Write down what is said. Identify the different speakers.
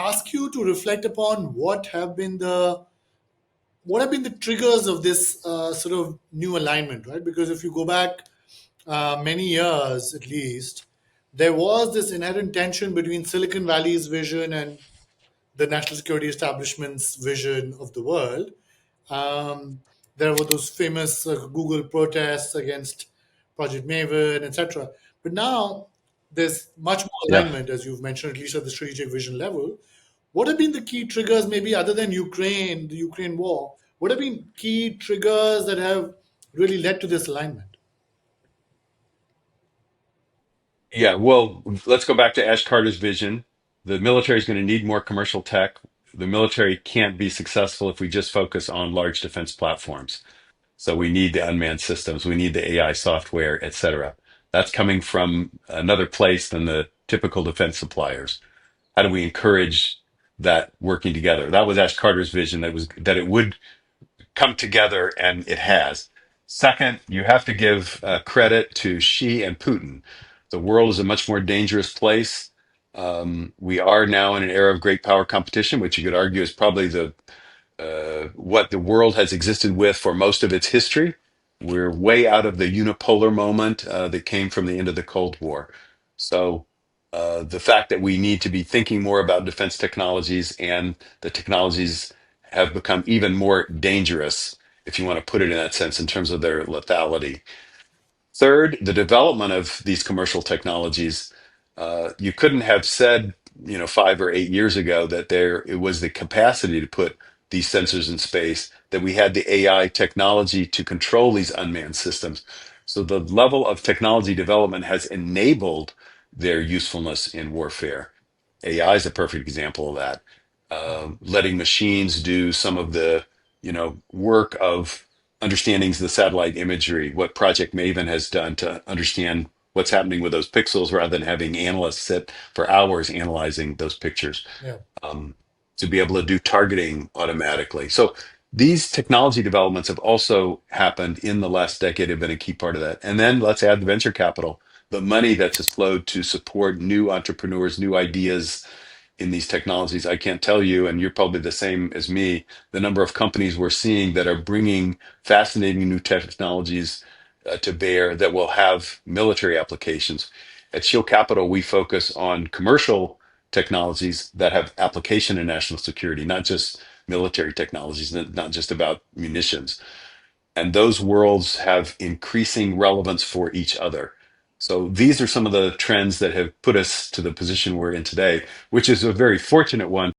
Speaker 1: ask you to reflect upon what have been the triggers of this sort of new alignment, right? Because if you go back many years at least, there was this inherent tension between Silicon Valley's vision and the national security establishment's vision of the world. Um, there were those famous Google protests against Project Maven, etc. But now there's much more
Speaker 2: Yeah.
Speaker 1: alignment, as you've mentioned, at least at the strategic vision level. What have been the key triggers, maybe other than Ukraine, the Ukraine war? What have been key triggers that have really led to this alignment?
Speaker 2: Yeah, well, let's go back to Ash Carter's vision. The military is going to need more commercial tech. The military can't be successful if we just focus on large defense platforms. So we need the unmanned systems, we need the AI software, et cetera. That's coming from another place than the typical defense suppliers. How do we encourage that working together? That was Ash Carter's vision, that it would come together, and it has. Second, you have to give credit to Xi and Putin. The world is a much more dangerous place. We are now in an era of great power competition, which you could argue is probably the what the world has existed with for most of its history. We're way out of the unipolar moment that came from the end of the Cold War. So the fact that we need to be thinking more about defense technologies, and the technologies have become even more dangerous, if you want to put it in that sense, in terms of their lethality. Third, the development of these commercial technologies. You couldn't have said, 5 or 8 years ago that there it was the capacity to put these sensors in space, that we had the AI technology to control these unmanned systems. So the level of technology development has enabled their usefulness in warfare. AI is a perfect example of that. Letting machines do some of the, work of understanding the satellite imagery, what Project Maven has done to understand what's happening with those pixels, rather than having analysts sit for hours analyzing those pictures,
Speaker 1: Yeah.
Speaker 2: um, to be able to do targeting automatically. So these technology developments have also happened in the last decade, have been a key part of that. And then let's add the venture capital, the money that's flowed to support new entrepreneurs, new ideas in these technologies. I can't tell you, and you're probably the same as me, the number of companies we're seeing that are bringing fascinating new technologies to bear that will have military applications. At Shield Capital, we focus on commercial technologies that have application in national security, not just military technologies, not just about munitions. And those worlds have increasing relevance for each other. So these are some of the trends that have put us to the position we're in today, which is a very fortunate one.